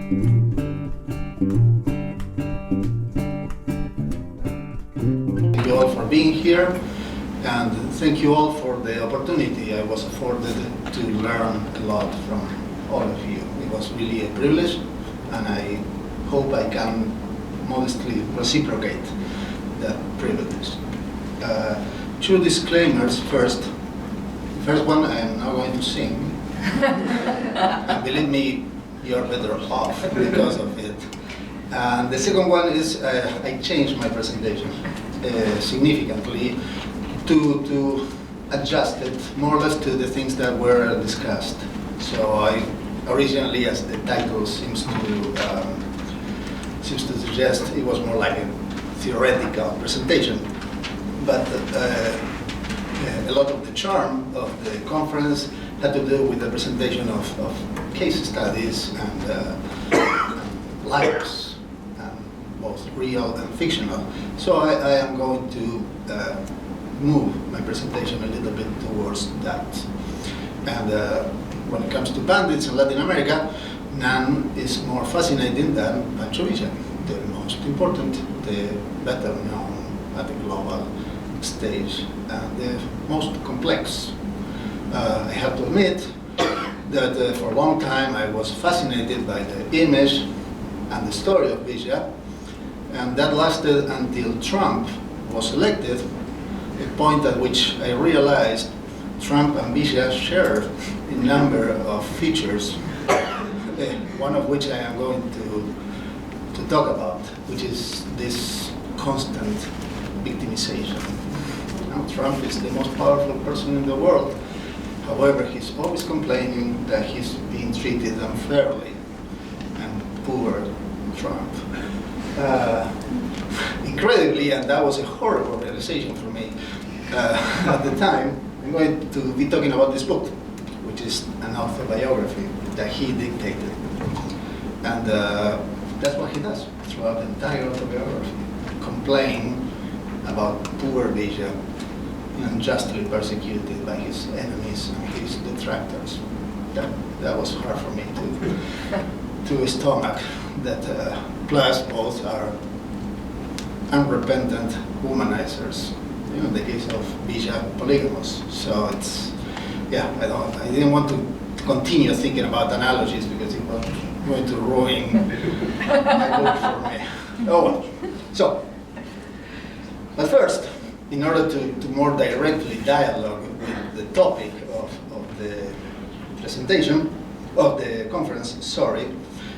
Thank you all for being here, and thank you all for the opportunity I was afforded to learn a lot from all of you. It was really a privilege, and I hope I can modestly reciprocate that privilege. Two disclaimers first. First one, I am not going to sing. And believe me, you're better off because of it. And the second one is I changed my presentation significantly to adjust it more or less to the things that were discussed. So I originally, as the title seems to suggest, it was more like a theoretical presentation. But a lot of the charm of the conference had to do with the presentation of case studies and lives, both real and fictional. So I am going to move my presentation a little bit towards that. And when it comes to bandits in Latin America, none is more fascinating than Pancho Villa, the most important, the better known at the global stage, and the most complex. I have to admit that for a long time I was fascinated by the image and the story of Villa, and that lasted until Trump was elected, a point at which I realized Trump and Villa shared a number of features, one of which I am going to talk about, which is this constant victimization. Now, Trump is the most powerful person in the world. However, he's always complaining that he's being treated unfairly, and poor Trump. Incredibly, and that was a horrible realization for me at the time, I'm going to be talking about this book, which is an autobiography that he dictated. And that's what he does throughout the entire autobiography, complain about poor Villa, unjustly persecuted by his enemies and his detractors. That was hard for me to stomach. That plus both are unrepentant humanizers. You know, in the case of Villa, polygamous. So it's, yeah, I didn't want to continue thinking about analogies because it was going to ruin my book for me. Oh well. So, but first, in order to more directly dialogue with the topic of the presentation, of the conference, sorry,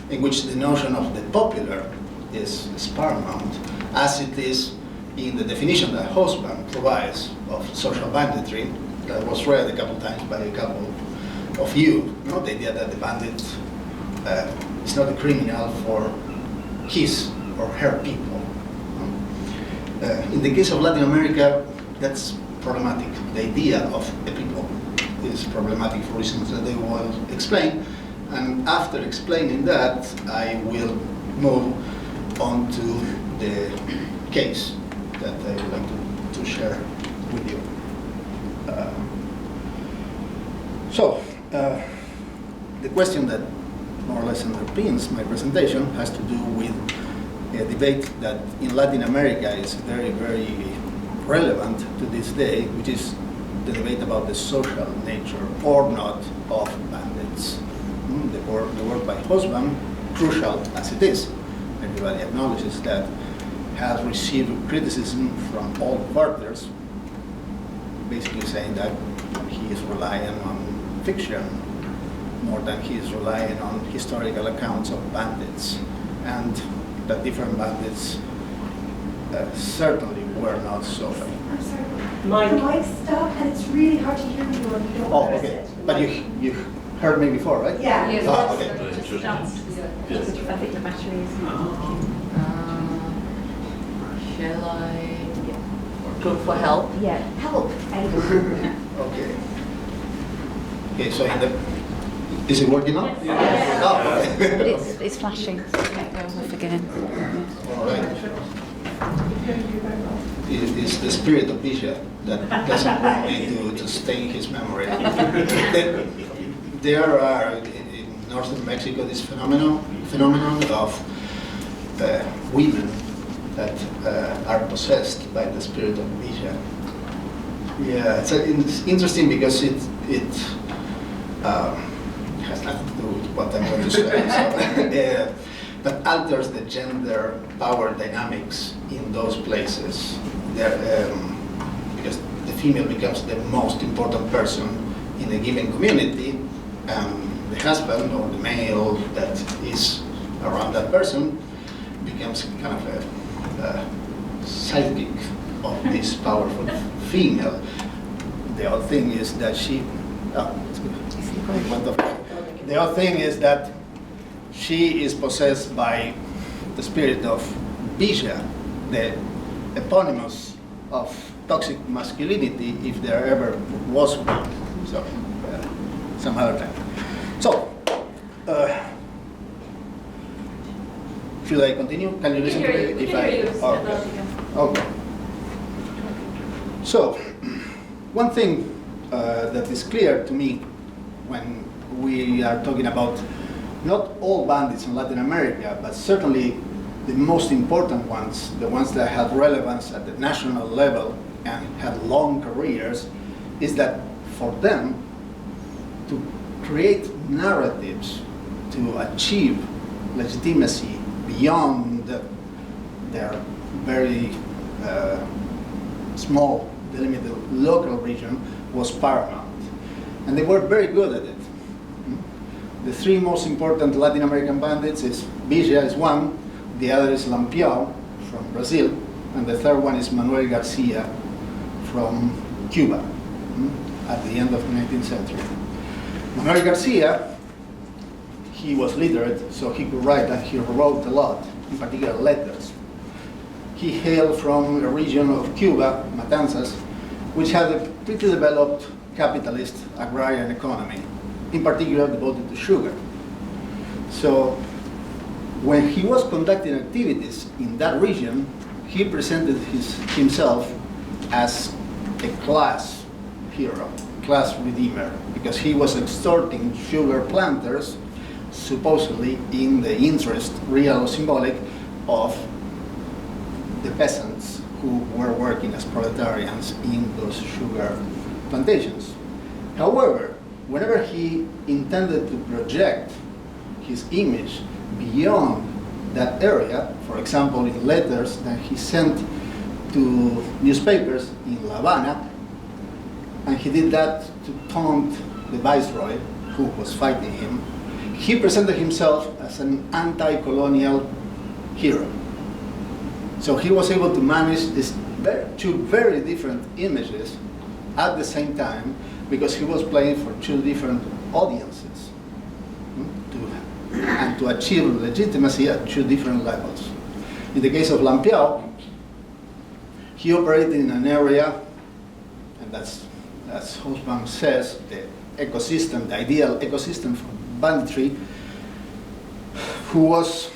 in which the notion of the popular is paramount, as it is in the definition that Hobsbawm provides of social banditry, that was read a couple times by a couple of you. You know, the idea that the bandit is not a criminal for his or her people. In the case of Latin America, that's problematic. The idea of a people is problematic for reasons that they will explain. And after explaining that, I will move on to the case that I would like to share with you. The question that more or less underpins my presentation has to do with a debate that in Latin America is very, very relevant to this day, which is the debate about the social nature or not of bandits. The work by Hobsbawm, crucial as it is, everybody acknowledges that, has received criticism from all quarters, basically saying that he is relying on fiction more than he is relying on historical accounts of bandits, and that different bandits certainly were not social. I'm sorry. The mic stopped and it's really hard to hear you when you don't press okay. it. But you heard me before, right? Yeah. Yes. Oh, okay. I think the battery is not shall I go for help? Yeah. Help. Okay. Okay, so is it working now? Yeah. Oh, okay. It's flashing. Okay, go off again. All right. It is the spirit of Villa that doesn't want me to stain his memory. There are, in northern Mexico this phenomenon of women that are possessed by the spirit of Villa. Yeah, it's interesting because it has nothing to do with what I'm going to say. So, but alters the gender power dynamics in those places. Because the female becomes the most important person in a given community, and the husband or the male that is around that person becomes kind of a sidekick of this powerful female. The other thing is that the other thing is that she is possessed by the spirit of Villa, the eponymous of toxic masculinity, if there ever was one. So, some other time. So, should I continue? Can you listen to me? We can hear you. Okay. So, one thing that is clear to me when we are talking about not all bandits in Latin America, but certainly the most important ones, the ones that had relevance at the national level and had long careers, is that for them to create narratives to achieve legitimacy beyond their very small delimited local region was paramount. And they were very good at it. The three most important Latin American bandits is Villa is one, the other is Lampião from Brazil, and the third one is Manuel Garcia from Cuba at the end of the 19th century. Manuel Garcia, he was literate, so he could write, and he wrote a lot, in particular letters. He hailed from a region of Cuba, Matanzas, which had a pretty developed capitalist agrarian economy, in particular devoted to sugar. So when he was conducting activities in that region, he presented himself as a class hero, class redeemer, because he was extorting sugar planters, supposedly in the interest, real or symbolic, of the peasants who were working as proletarians in those sugar plantations. However, whenever he intended to project his image beyond that area, for example, in letters that he sent to newspapers in La Habana, and he did that to taunt the viceroy who was fighting him, he presented himself as an anti-colonial hero. So he was able to manage these two very different images at the same time, because he was playing for two different audiences and to achieve legitimacy at two different levels. In the case of Lampião, he operated in an area, and that's, as Husband says, the ecosystem, the ideal ecosystem for banditry, who was,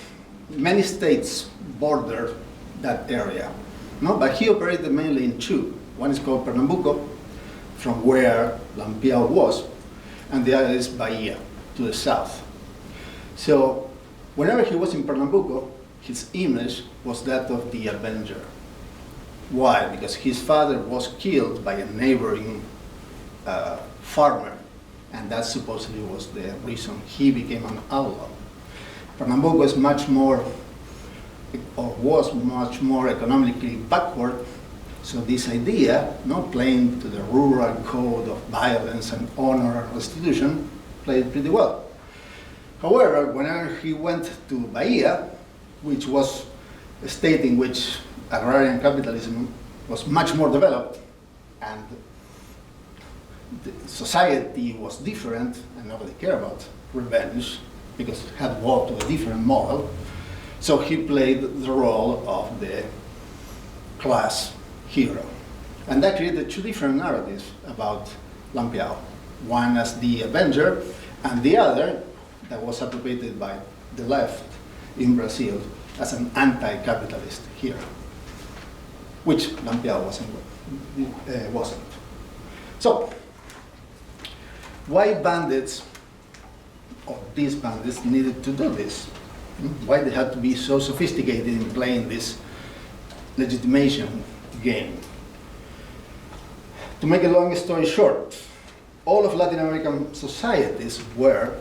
many states bordered that area. No, but he operated mainly in two. One is called Pernambuco, from where Lampião was, and the other is Bahia, to the south. So whenever he was in Pernambuco, his image was that of the avenger. Why? Because his father was killed by a neighboring farmer, and that supposedly was the reason he became an outlaw. Pernambuco is much more, or was much more economically backward, so this idea, not playing to the rural code of violence and honor restitution, played pretty well. However, whenever he went to Bahia, which was a state in which agrarian capitalism was much more developed, and the society was different, and nobody cared about revenge, because it had walked to a different model, so he played the role of the class hero. And that created two different narratives about Lampião. One as the avenger, and the other that was appropriated by the left in Brazil as an anti-capitalist hero, which Lampião wasn't. So, why bandits these bandits needed to do this. Why they had to be so sophisticated in playing this legitimation game. To make a long story short, all of Latin American societies were,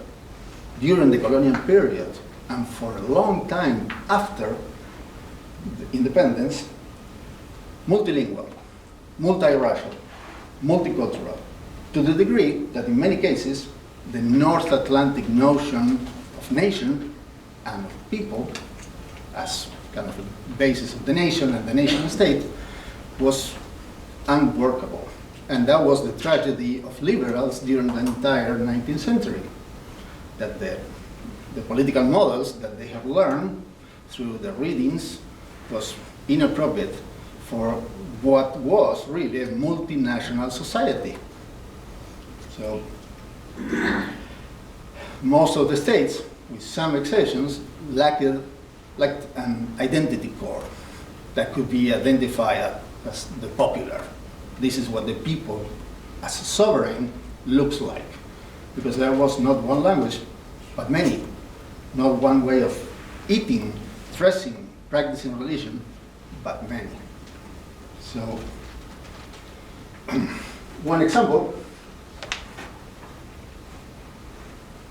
during the colonial period and for a long time after the independence, multilingual, multiracial, multicultural, to the degree that in many cases the North Atlantic notion of nation and of people as kind of the basis of the nation and the nation state was unworkable. And that was the tragedy of liberals during the entire 19th century, that the political models that they have learned through the readings was inappropriate for what was really a multinational society. So most of the states, with some exceptions, lacked an identity core that could be identified as the popular. This is what the people as a sovereign looks like. Because there was not one language, but many. Not one way of eating, dressing, practicing religion, but many. So, one example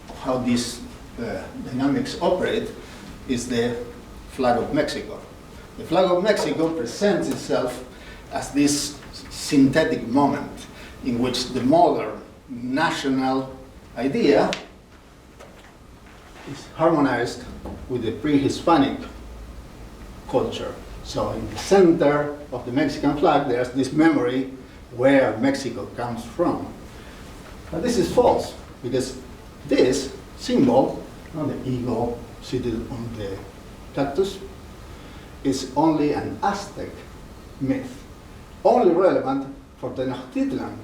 of how these dynamics operate is the flag of Mexico. The flag of Mexico presents itself as this synthetic moment in which the modern national idea is harmonized with the pre-Hispanic culture. So in the center of the Mexican flag, there's this memory where Mexico comes from. But this is false, because this symbol, the eagle seated on the cactus, is only an Aztec myth, only relevant for Tenochtitlan,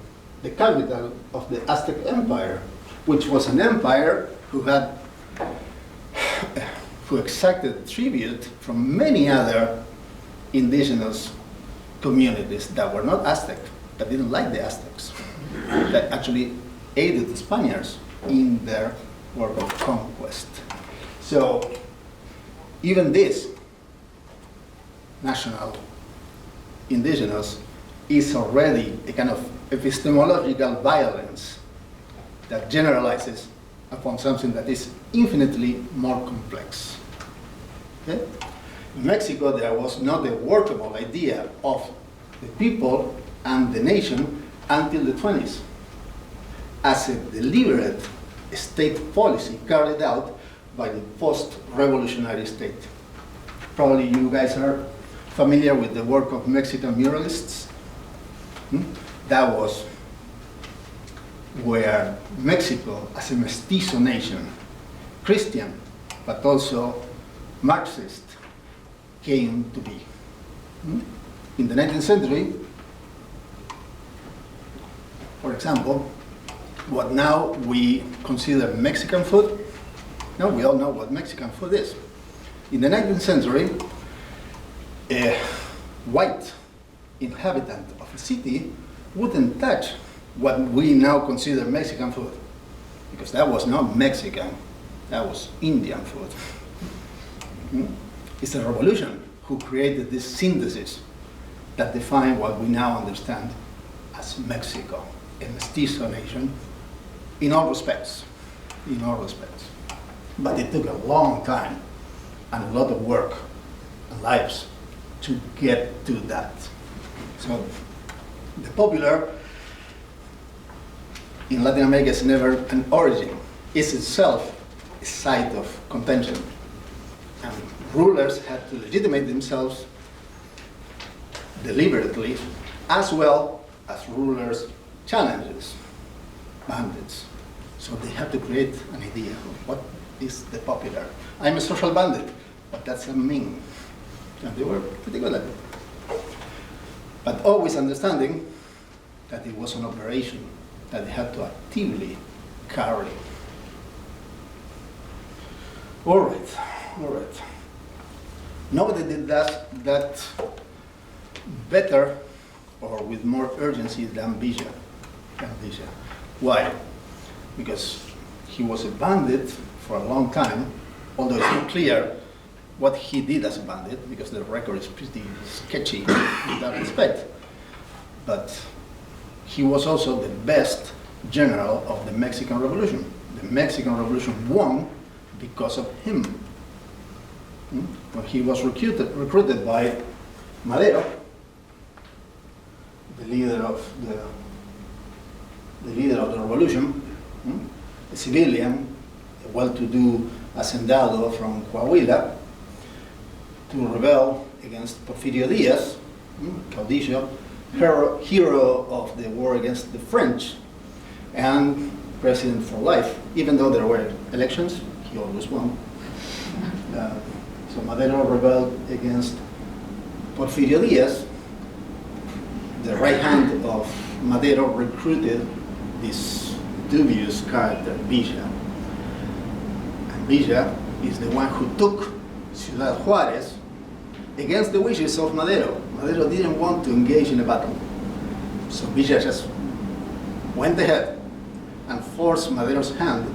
the capital of the Aztec Empire, which was an empire who exacted tribute from many other indigenous communities that were not Aztec, that didn't like the Aztecs, that actually aided the Spaniards in their work of conquest. So even this national indigenous is already a kind of epistemological violence that generalizes upon something that is infinitely more complex. Okay? In Mexico, there was not a workable idea of the people and the nation until the 20s, as a deliberate state policy carried out by the post-revolutionary state. Probably you guys are familiar with the work of Mexican muralists. That was where Mexico, as a mestizo nation, Christian, but also Marxist, came to be. In the 19th century, for example, what now we consider Mexican food, now we all know what Mexican food is. In the 19th century, a white inhabitant of a city wouldn't touch what we now consider Mexican food, because that was not Mexican, that was Indian food. It's the revolution who created this synthesis that defined what we now understand as Mexico, a mestizo nation, in all respects, But it took a long time and a lot of work and lives to get to that. So the popular in Latin America is never an origin. It's itself a site of contention. And rulers had to legitimate themselves deliberately, as well as rulers' challenges, bandits. So they had to create an idea of what is the popular. I'm a social bandit, but that's a mean. And they were pretty good at it. But always understanding that it was an operation that they had to actively carry. All right. Nobody did that better or with more urgency than Villa. Why? Because he was a bandit for a long time, although it's not clear what he did as a bandit, because the record is pretty sketchy in that respect. But he was also the best general of the Mexican Revolution. The Mexican Revolution won because of him. When he was recruited by Madero, the leader of the revolution, a civilian, a well-to-do hacendado from Coahuila, to rebel against Porfirio Diaz, caudillo, hero of the war against the French, and president for life. Even though there were elections, he always won. So Madero rebelled against Porfirio Diaz. The right hand of Madero recruited this dubious character, Villa. And Villa is the one who took Ciudad Juárez against the wishes of Madero. Madero didn't want to engage in a battle. So Villa just went ahead and forced Madero's hand,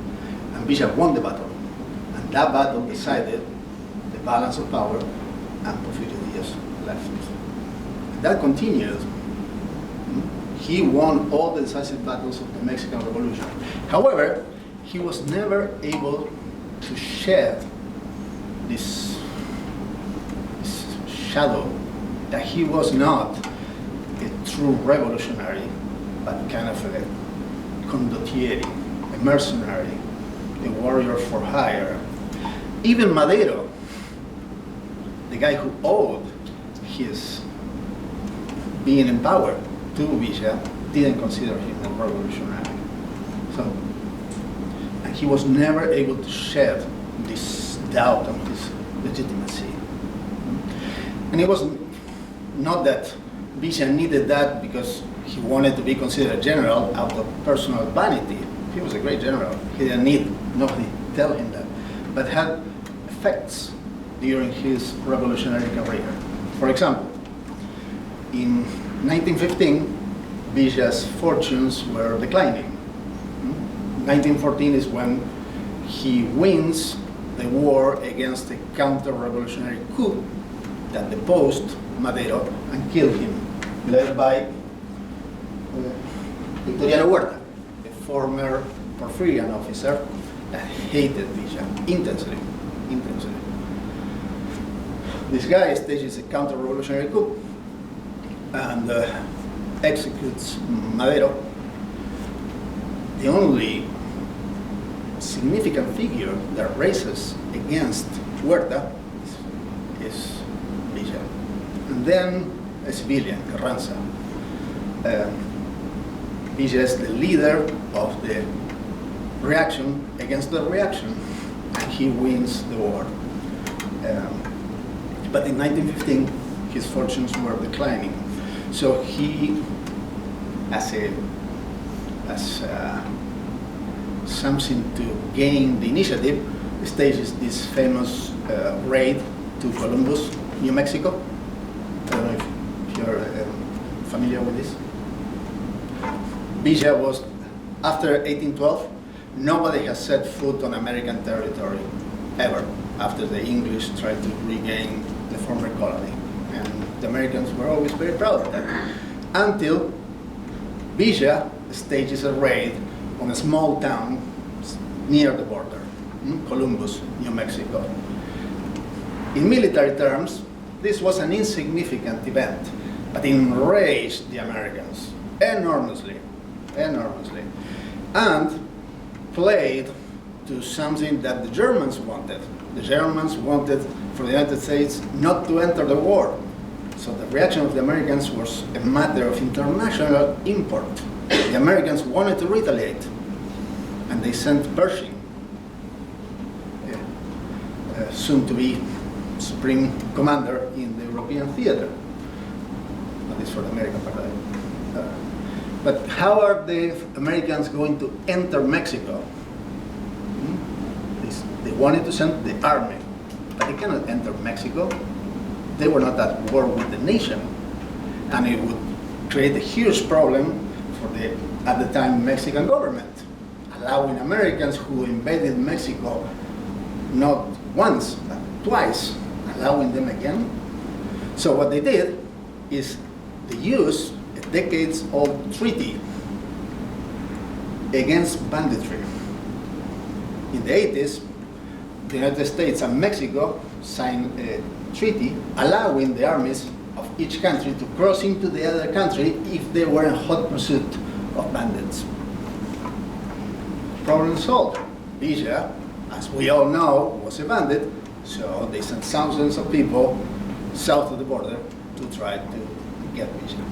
and Villa won the battle. And that battle decided the balance of power, and Porfirio Diaz left. And that continued. He won all the decisive battles of the Mexican Revolution. However, he was never able to shed this shadow that he was not a true revolutionary, but kind of a condottieri, a mercenary, a warrior for hire. Even Madero, the guy who owed his being in power to Villa, didn't consider him a revolutionary. So, and he was never able to shed this doubt on his legitimacy. And it was not that Villa needed that because he wanted to be considered a general out of personal vanity. He was a great general. He didn't need nobody to tell him that. But had effects during his revolutionary career. For example, in 1915, Villa's fortunes were declining. 1914 is when he wins the war against the counter-revolutionary coup that deposed Madero and killed him, led by Eitneolaíochta, a former Porfirian officer that hated Villa intensely. This guy stages a counter-revolutionary coup and executes Madero. The only significant figure that races against Huerta is Villa. And then a civilian, Carranza. Villa is the leader of the reaction against the reaction, and he wins the war. But in 1915, his fortunes were declining. So he, as something to gain the initiative, stages this famous raid to Columbus, New Mexico. I don't know if you're familiar with this. Villa was, after 1812, nobody has set foot on American territory ever after the English tried to regain the former colony. And the Americans were always very proud of that. Until Villa stages a raid on a small town near the border, Columbus, New Mexico. In military terms, this was an insignificant event, but enraged the Americans enormously, and played to something that the Germans wanted. The Germans wanted for the United States not to enter the war. So the reaction of the Americans was a matter of international import. The Americans wanted to retaliate, and they sent Pershing, soon to be supreme commander in the European theater, at least for the American part. But how are the Americans going to enter Mexico? They wanted to send the army, but they cannot enter Mexico. They were not at war with the nation, and it would create a huge problem for the, at the time, Mexican government. A allowing Americans who invaded Mexico not once, but twice, allowing them again. So what they did is they used a decades-old treaty against banditry. In the 80s, the United States and Mexico signed a treaty allowing the armies of each country to cross into the other country if they were in hot pursuit of bandits. Problem solved. Villa, as we all know, was a bandit, so they sent thousands of people south of the border to try to get Villa.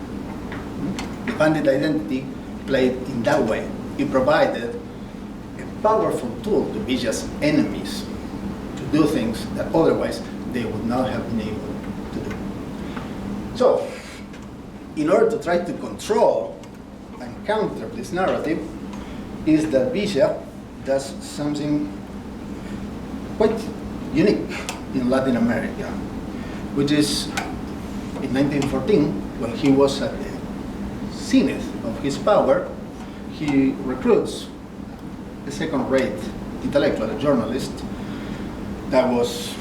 The bandit identity played in that way. It provided a powerful tool to Villa's enemies to do things that otherwise they would not have been able to do. So, in order to try to control and counter this narrative, is that Villa does something quite unique in Latin America, which is in 1914, when he was at the zenith of his power, he recruits a second-rate intellectual, a journalist, that was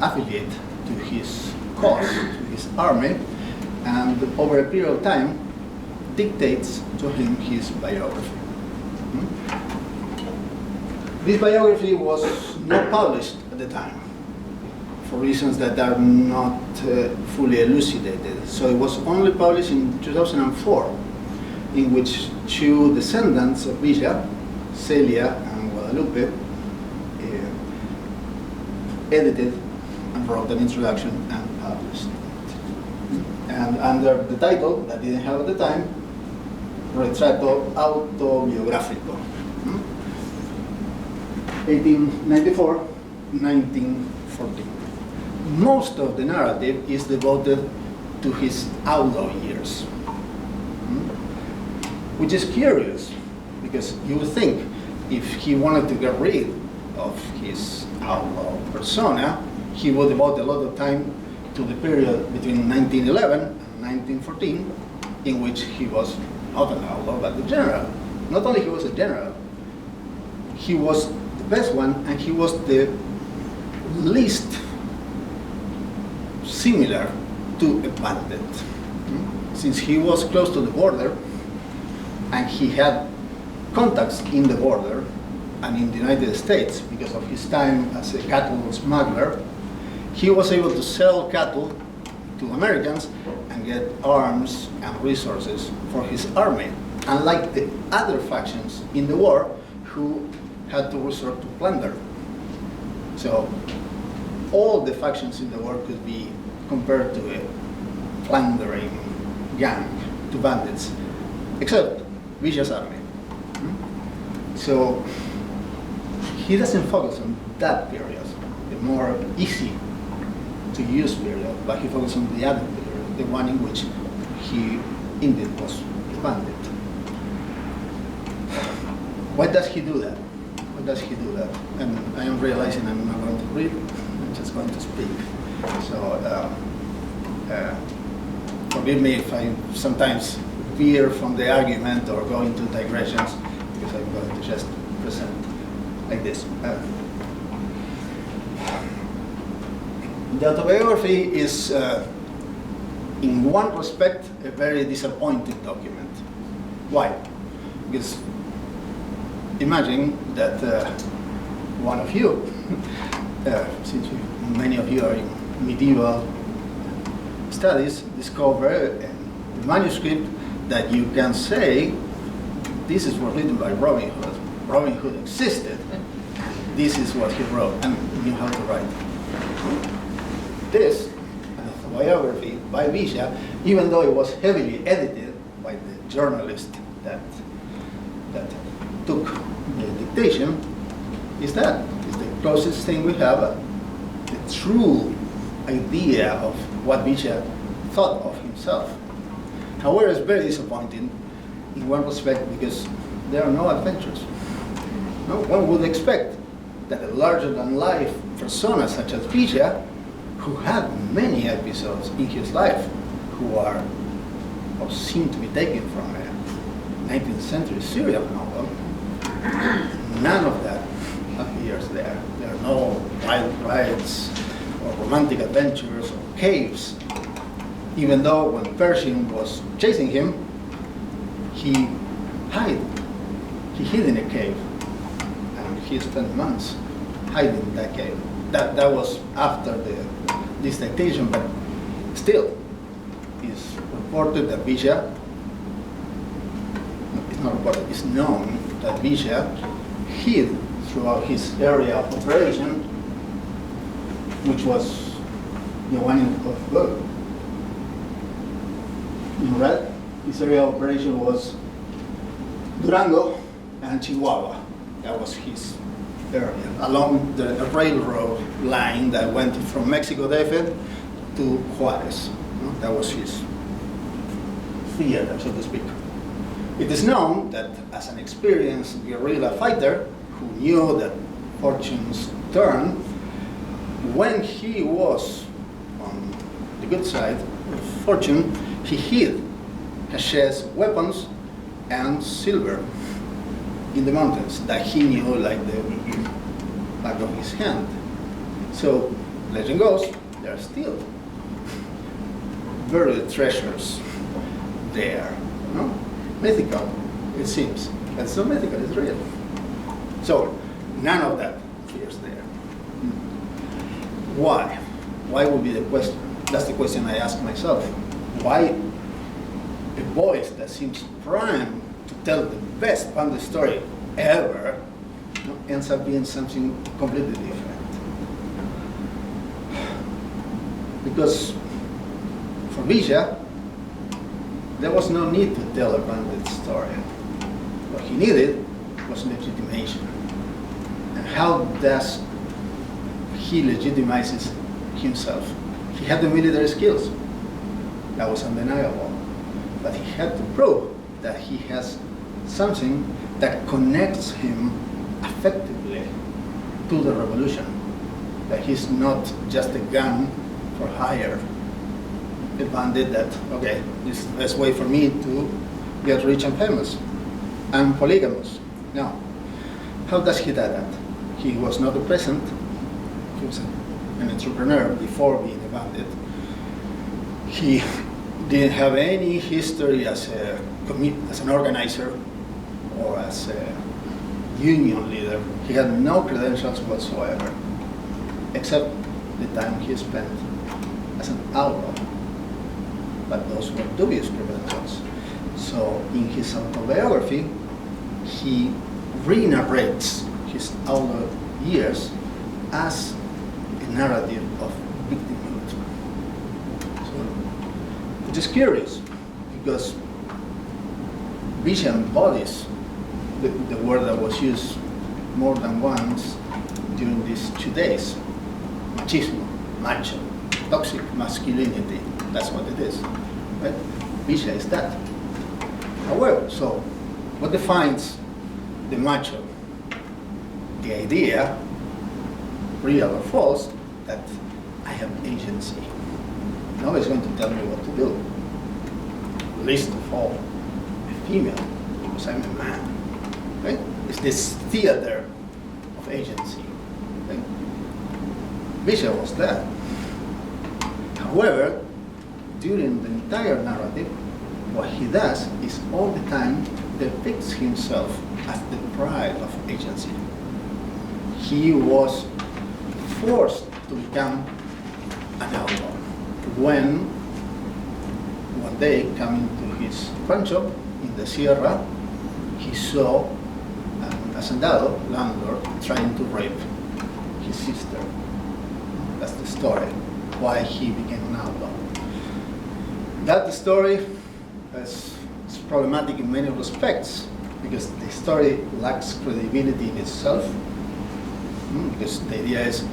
affiliated to his cause, to his army, and over a period of time dictates to him his biography. This biography was not published at the time, for reasons that are not fully elucidated. So it was only published in 2004, in which two descendants of Villa, Celia and Guadalupe, edited and wrote an introduction and published it. And under the title that they didn't have at the time, Retrato Autobiográfico, 1894, 1914. Most of the narrative is devoted to his outlaw years, which is curious, because you would think if he wanted to get rid of his outlaw persona, he would devote a lot of time to the period between 1911 and 1914, in which he was not an outlaw, but a general. Not only he was a general, he was the best one, and he was the least similar to a bandit. Since he was close to the border, and he had contacts in the border and in the United States because of his time as a cattle smuggler, he was able to sell cattle to Americans and get arms and resources for his army, unlike the other factions in the war who had to resort to plunder. So all the factions in the war could be compared to a plundering gang, to bandits, except Villa's army. So he doesn't focus on that period, the more easy to use period, but he focuses on the other period, the one in which he indeed was a bandit. Why does he do that? Why does he do that? And I am realizing I'm not going to read, I'm just going to speak. So forgive me if I sometimes veer from the argument or go into digressions, because I'm going to just present like this. The autobiography is, in one respect, a very disappointing document. Why? Because imagine that one of you, since many of you are in medieval studies, discover a manuscript that you can say, this is written by Robin Hood. Robin Hood existed. This is what he wrote and knew how to write. This, an autobiography by Villa, even though it was heavily edited by the journalist that took the dictation, is the closest thing we have, the true idea of what Villa thought of himself. However, it's very disappointing in one respect because there are no adventures. No one would expect that a larger-than-life persona such as Villa, who had many episodes in his life, who are or seem to be taken from a 19th century serial novel, None of that appears there. There are no wild rides or romantic adventures or caves. Even though when Pershing was chasing him, he hid in a cave, and he spent months hiding in that cave. That was after this dictation, but still, it's reported that Villa, it's not reported, it's known that Villa hid throughout his area of operation, which was the one in Boulder. In red, his area of operation was Durango and Chihuahua. That was his area, along the railroad line that went from Mexico DF to Juarez. That was his theater, so to speak. It is known that as an experienced guerrilla fighter who knew that fortunes turn, when he was on the good side of fortune, he hid Hachet's weapons and silver in the mountains that he knew like the back of his hand. So, legend goes, there are still buried treasures there. No? Mythical, it seems. But it's not mythical, it's real. So, none of that appears there. Why? Why would be the question? That's the question I ask myself. Why a voice that seems primed to tell the best bandit story ever ends up being something completely different? Because for Villa, there was no need to tell a bandit story. What he needed was legitimation. And how does he legitimizes himself? He had the military skills. That was undeniable. But he had to prove that he has something that connects him effectively to the revolution. That he's not just a gun for hire, a bandit that, okay, this is the best way for me to get rich and famous. I'm polygamous. No. How does he do that? He was not a peasant. He was an entrepreneur before being a bandit. He didn't have any history as an organizer or as a union leader. He had no credentials whatsoever, except the time he spent as an outlaw. But those were dubious credentials. So in his autobiography, he re-narrates his outlaw years as a narrative of victimhood. So, which is curious, because Villa embodies the word that was used more than once during these 2 days. Machismo, macho, toxic masculinity, that's what it is. Right? Villa is that. However, so what defines the macho? The idea, real or false, that I have agency. Nobody's going to tell me what to do. Least of all, a female, because I'm a man. Right? It's this theater of agency. Right? Villa was that. However, during the entire narrative, what he does is all the time depicts himself as deprived of agency. He was forced to become an outlaw when one day, coming to his rancho in the Sierra, he saw an hacendado landlord trying to rape his sister. That's the story, why he became an outlaw. That story is problematic in many respects, because the story lacks credibility in itself. Because the idea is,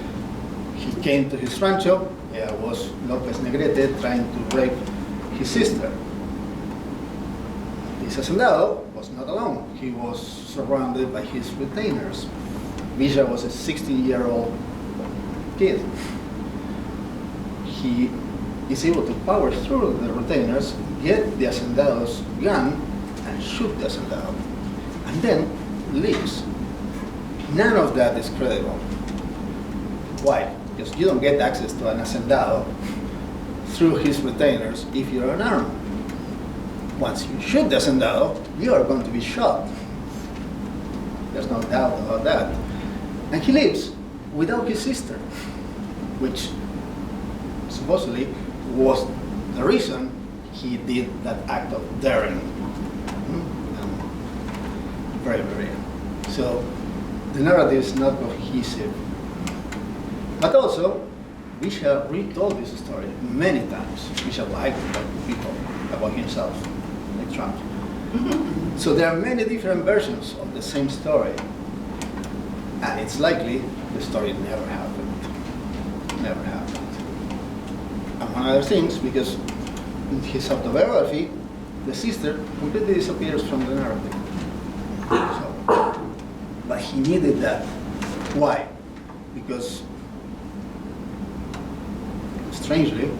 he came to his rancho, there was Lopez Negrete trying to rape his sister. This hacendado was not alone. He was surrounded by his retainers. Villa was a 16-year-old kid. He is able to power through the retainers, get the hacendado's gun, and shoot the hacendado. And then lives. None of that is credible. Why? Because you don't get access to an hacendado through his retainers if you're unarmed. Once you shoot the hacendado, you are going to be shot. There's no doubt about that. And he lives without his sister, which supposedly was the reason he did that act of daring. Very, very. So the narrative is not cohesive. But also, Bishop retold this story many times. Bishop liked to talk to people about himself, like Trump. So there are many different versions of the same story. And it's likely the story never happened. Never happened. Among other things, because in his autobiography, the sister completely disappears from the narrative. So, but he needed that. Why? Because, strangely,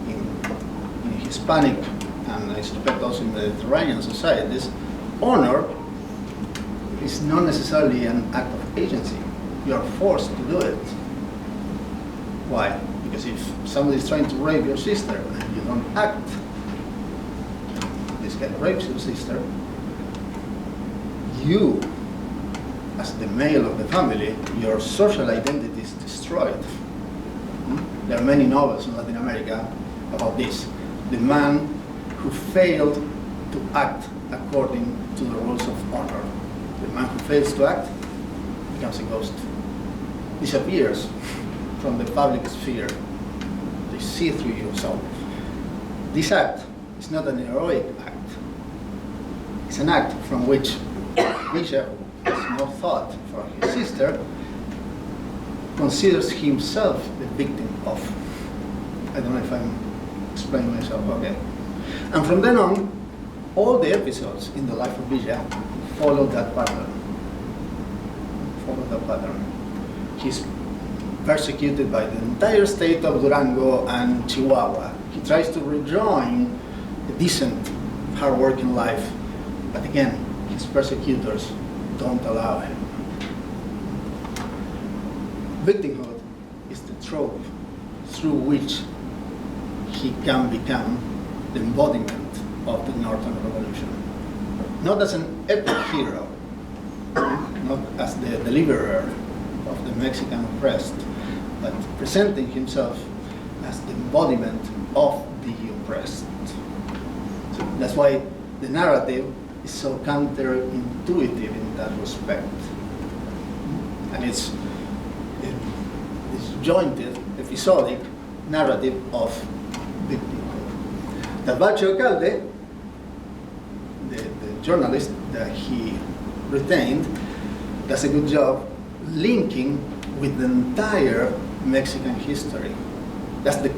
in Hispanic, and I suspect also in Mediterranean societies, honor is not necessarily an act of agency. You are forced to do it. Why? Because if somebody is trying to rape your sister and you don't act, this guy rapes your sister, you, as the male of the family, your social identity is destroyed. There are many novels in Latin America about this. The man who failed to act according to the rules of honor. The man who fails to act becomes a ghost, disappears from the public sphere. They see through you. So this act is not an heroic act. It's an act from which Bishop has no thought for his sister, considers himself the victim of. I don't know if I'm explaining myself okay. And from then on, all the episodes in the life of Bishop follow that pattern. He's persecuted by the entire state of Durango and Chihuahua. He tries to rejoin a decent, hard-working life, but again, his persecutors don't allow him. Victimhood is the trope through which he can become the embodiment of the Northern Revolution. Not as an epic hero, not as the deliverer of the Mexican oppressed, but presenting himself as the embodiment of the oppressed. So that's why the narrative is so counterintuitive in that respect. And it's disjointed, episodic narrative of victimhood. Dabove Alcalde, the journalist that he retained, does a good job linking with the entire Mexican history. That's the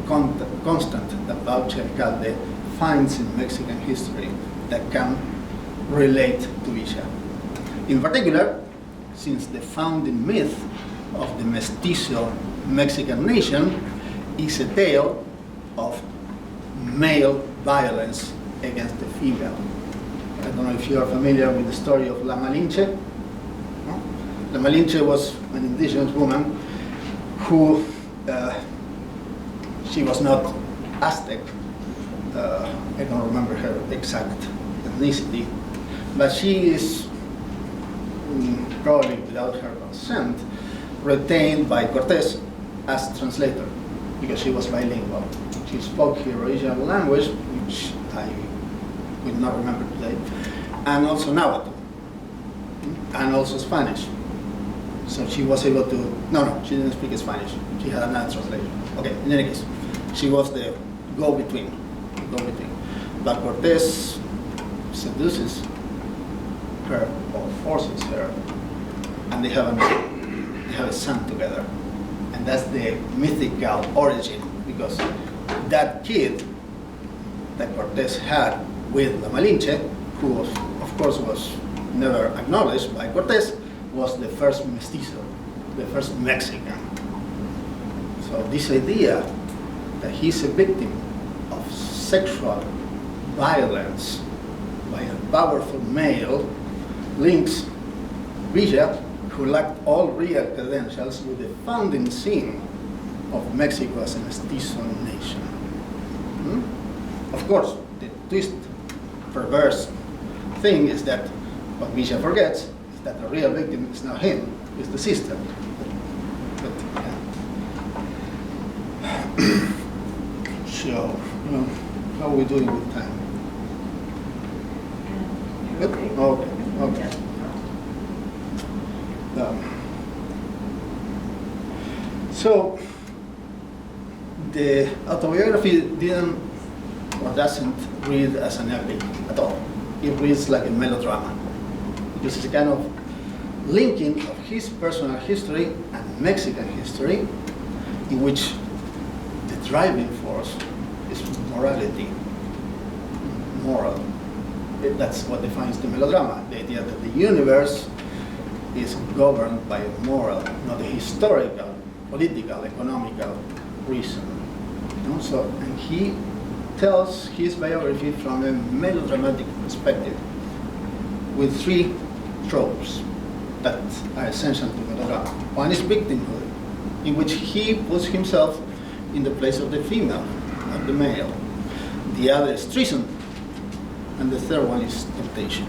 constant that Dabove Alcalde finds in Mexican history that can relate to Bishop. In particular, since the founding myth of the mestizo Mexican nation is a tale of male violence against the female. I don't know if you are familiar with the story of La Malinche. No? La Malinche was an indigenous woman who, she was not Aztec, I don't remember her exact ethnicity, but she is, probably without her consent, retained by Cortés as translator, because she was bilingual. She spoke her original language, which I will not remember today, and also Nahuatl, and also Spanish. So she was able to, no, she didn't speak Spanish. She had another translation. Okay, in any case, she was the go-between. But Cortés seduces her or forces her, and they have a son together. And that's the mythical origin, because that kid that Cortés had with La Malinche, who was, of course, was never acknowledged by Cortés, was the first mestizo, the first Mexican. So this idea that he's a victim of sexual violence by a powerful male links Villa, who lacked all real credentials with the founding sin of Mexico as a mestizo nation. Of course, the twist, perverse thing is that what Villa forgets is that the real victim is not him, it's the sister. But, so, how are we doing with time? Good? Okay. So, the autobiography doesn't read as an epic at all. It reads like a melodrama. This is a kind of linking of his personal history and Mexican history, in which the driving force is morality. Moral. That's what defines the melodrama, the idea that the universe is governed by a moral, not a historical, political, economical reason. So, and he tells his biography from a melodramatic perspective with three tropes that are essential to melodrama. One is victimhood, in which he puts himself in the place of the female, not the male. The other is treason, and the third one is temptation.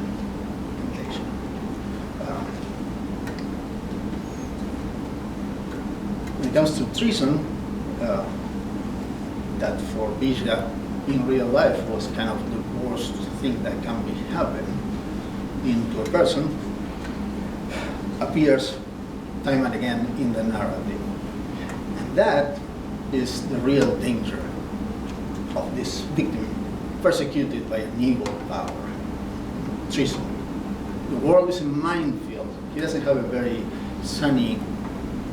When it comes to treason, that for Villa in real life was kind of the worst thing that can be happen into a person, appears time and again in the narrative. And that is the real danger of this victim persecuted by an evil power. Treason. The world is a minefield. He doesn't have a very sunny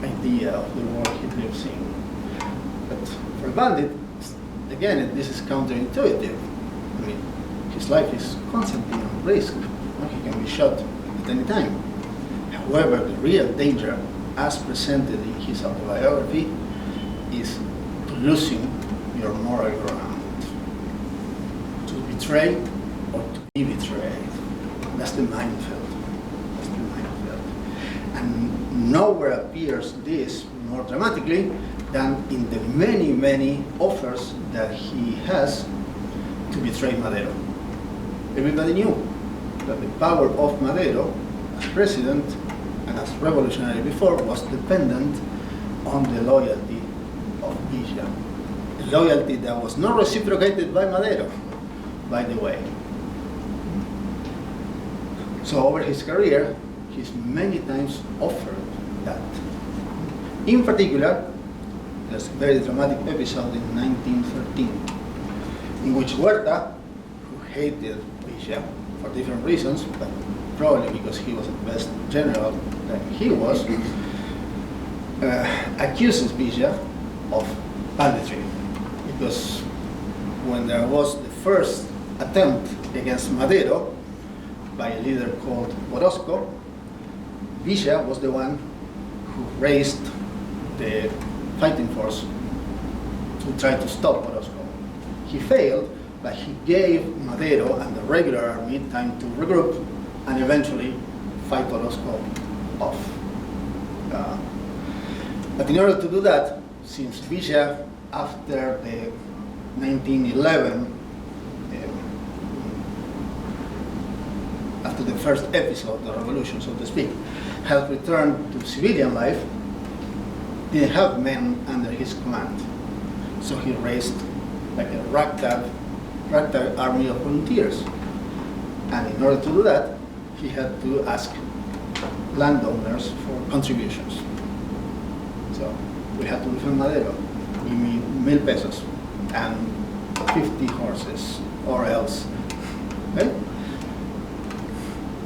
idea of the world he lives in. But for a bandit, again, this is counterintuitive. I mean, his life is constantly on risk. He can be shot at any time. However, the real danger, as presented in his autobiography, is losing your moral ground. To betray or to be betrayed. That's the minefield. That's the minefield. And nowhere appears this more dramatically than in the many, many offers that he has to betray Madero. Everybody knew that the power of Madero as president and as revolutionary before was dependent on the loyalty of Villa. A loyalty that was not reciprocated by Madero, by the way. So over his career, he's many times offered that. In particular, there's a very dramatic episode in 1913, in which Huerta, who hated Villa for different reasons, but probably because he was the best general that he was, accuses Villa of banditry. Because when there was the first attempt against Madero by a leader called Orozco, Villa was the one who raised the fighting force to try to stop Orozco. He failed, but he gave Madero and the regular army time to regroup and eventually fight Orozco off. But in order to do that, since Villa, after the 1911, after the first episode of the revolution, so to speak, had returned to civilian life, didn't have men under his command. So he raised like a ragtag army of volunteers. And in order to do that, he had to ask landowners for contributions. So we had to defend Madero. Give me 1,000 pesos and 50 horses, or else. Okay?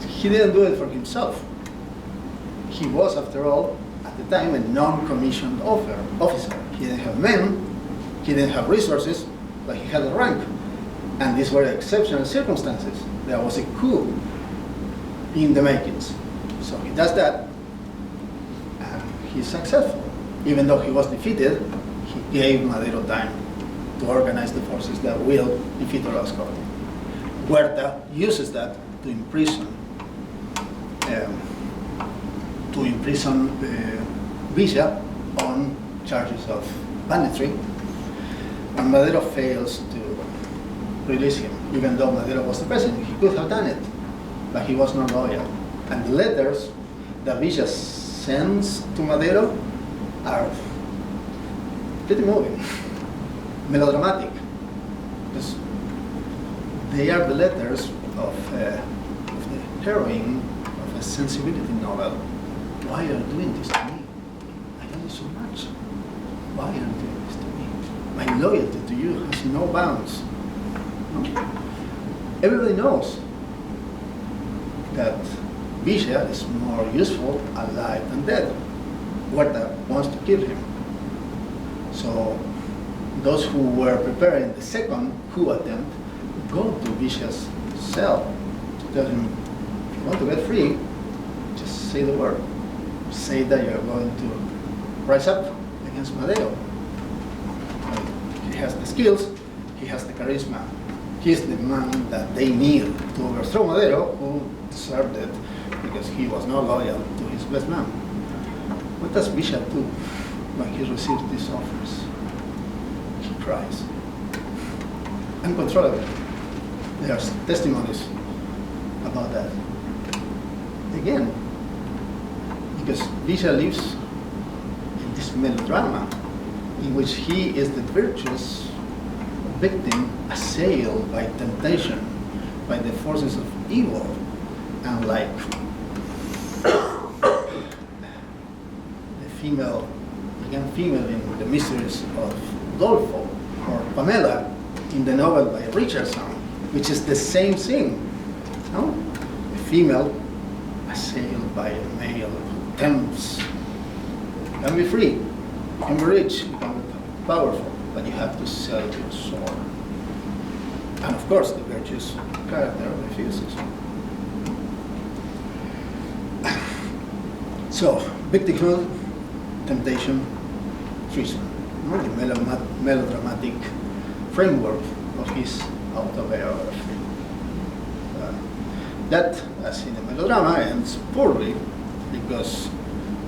He didn't do it for himself. He was, after all, at the time, a non-commissioned officer. He didn't have men, he didn't have resources, but he had a rank. And these were exceptional circumstances. There was a coup in the makings. So he does that, and he's successful. Even though he was defeated, he gave Madero time to organize the forces that will defeat Orozco. Huerta uses that to imprison to imprison Villa on charges of banditry, and Madero fails to release him, even though Madero was the president. He could have done it, but he was not loyal. And the letters that Villa sends to Madero are pretty moving, melodramatic, because they are the letters of the heroine of a sensibility novel. Why are you doing this to me? I love you so much. Why are you doing this to me? My loyalty to you has no bounds. No? Everybody knows that Villa is more useful alive than dead. Huerta wants to kill him. So those who were preparing the second coup attempt go to Villa's cell to tell him, if you want to get free, just say the word. Say that you're going to rise up against Madero. He has the skills, he has the charisma. He's the man that they need to overthrow Madero, who deserved it because he was not loyal to his best man. What does Villa do when he receives these offers? He cries uncontrollably. There are testimonies about that. Again, because Villa lives in this melodrama in which he is the virtuous victim assailed by temptation, by the forces of evil, and like the female, again female in The Mysteries of Dolfo, or Pamela in the novel by Richardson, which is the same thing. No? A female assailed by a male who tempts. You can be free, you can be rich, you can be powerful, but you have to sell your soul. And of course, the virtuous character refuses. So, victimhood, temptation, treason. No? The melodramatic framework of his autobiography. That, as in the melodrama, ends poorly because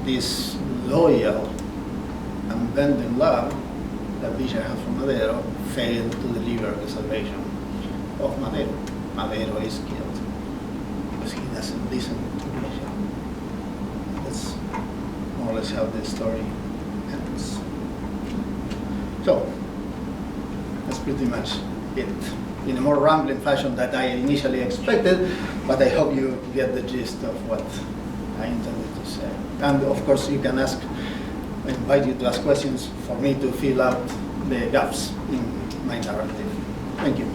this loyal, unbending love that Villa has for Madero failed to deliver the salvation of Madero. Madero is killed because he doesn't listen to Villa. That's more or less how the story ends. So, that's pretty much it. In a more rambling fashion that I initially expected, but I hope you get the gist of what I intended to say. And of course, you can ask, I invite you to ask questions for me to fill out the gaps in my narrative. Thank you.